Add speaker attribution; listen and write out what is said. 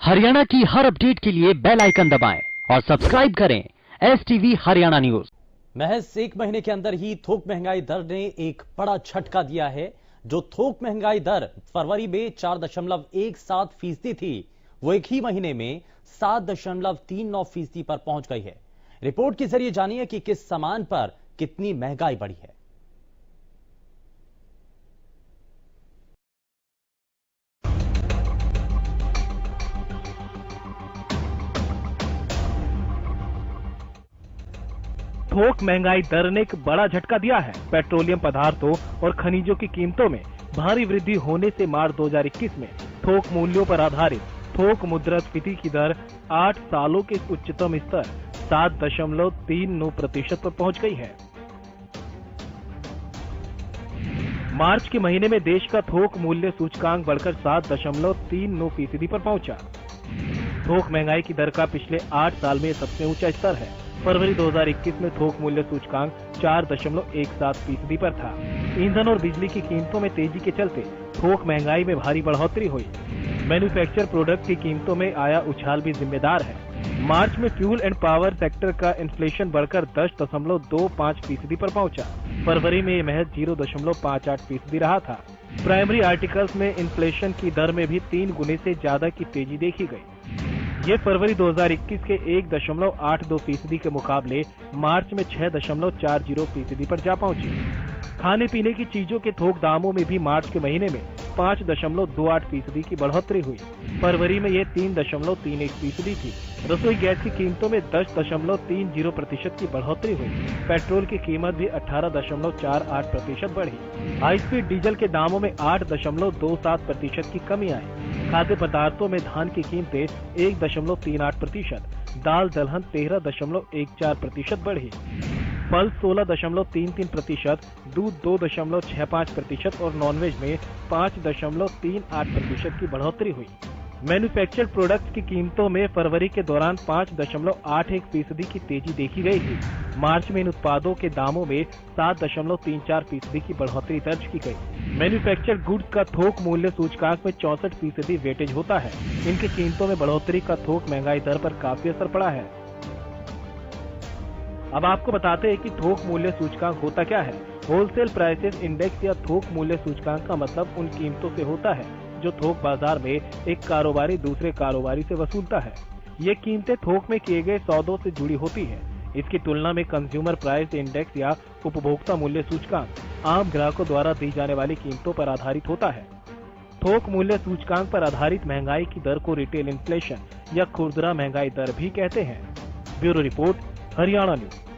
Speaker 1: हरियाणा की हर अपडेट के लिए बेल आइकन दबाएं और सब्सक्राइब करें STV हरियाणा न्यूज।
Speaker 2: महज एक महीने के अंदर ही थोक महंगाई दर ने एक बड़ा झटका दिया है। जो थोक महंगाई दर फरवरी में 4.17% थी, वो एक ही महीने में 7.39% पर पहुंच गई है। रिपोर्ट के जरिए जानिए कि किस सामान पर कितनी महंगाई बढ़ी है।
Speaker 3: थोक महंगाई दर ने एक बड़ा झटका दिया है। पेट्रोलियम पदार्थों और खनिजों की कीमतों में भारी वृद्धि होने से मार्च 2021 में थोक मूल्यों पर आधारित थोक मुद्रास्फीति की दर 8 सालों के उच्चतम स्तर 7.39% पर पहुंच गई है। मार्च के महीने में देश का थोक मूल्य सूचकांक बढ़कर 7.39% पर पहुंचा। थोक महंगाई की दर का पिछले 8 साल में सबसे ऊंचा स्तर है। फरवरी 2021 में थोक मूल्य सूचकांक 4.17% पर था। ईंधन और बिजली की कीमतों में तेजी के चलते थोक महंगाई में भारी बढ़ोतरी हुई। मैन्युफैक्चर प्रोडक्ट की कीमतों में आया उछाल भी जिम्मेदार है। मार्च में फ्यूल एंड पावर सेक्टर का इन्फ्लेशन बढ़कर 10.25% पर पहुंचा। फरवरी में महज 0.58% रहा था। प्राइमरी आर्टिकल्स में इन्फ्लेशन की दर में भी 3 गुने से ज्यादा की तेजी देखी गई। ये फरवरी 2021 के 1.82% के मुकाबले मार्च में 6.40% पर जा पहुंची। खाने पीने की चीजों के थोक दामों में भी मार्च के महीने में 5.28% की बढ़ोतरी हुई। फरवरी में ये 3.31% थी। रसोई गैस की कीमतों में 10.30% की बढ़ोतरी हुई। पेट्रोल की कीमत भी 18.48% बढ़ी। हाई स्पीड डीजल के दामों में 8.27% की कमी आई। खाद्य पदार्थों में धान की कीमतें 1.38%, दाल दलहन 13.14% बढ़ी। फल 16.33%, दूध 2.65% और नॉनवेज में 5.38% की बढ़ोतरी हुई। मैन्युफैक्चर्ड प्रोडक्ट्स की कीमतों में फरवरी के दौरान 5.81% की तेजी देखी गई थी। मार्च में इन उत्पादों के दामों में 7.34% की बढ़ोतरी दर्ज की गई। मैन्युफैक्चर्ड गुड्स का थोक मूल्य सूचकांक में 64% वेटेज होता है। इनकी कीमतों में बढ़ोतरी का थोक महंगाई दर पर काफी असर पड़ा है। अब आपको बताते हैं कि थोक मूल्य सूचकांक होता क्या है। होलसेल प्राइसेस इंडेक्स या थोक मूल्य सूचकांक का मतलब उन कीमतों से होता है जो थोक बाजार में एक कारोबारी दूसरे कारोबारी से वसूलता है। ये कीमतें थोक में किए गए सौदों से जुड़ी होती है। इसकी तुलना में कंज्यूमर प्राइस इंडेक्स या उपभोक्ता मूल्य सूचकांक आम ग्राहकों द्वारा दी जाने वाली कीमतों पर आधारित होता है। थोक मूल्य सूचकांक पर आधारित महंगाई की दर को रिटेल इन्फ्लेशन या खुदरा महंगाई दर भी कहते हैं। Bureau report, Haryana news.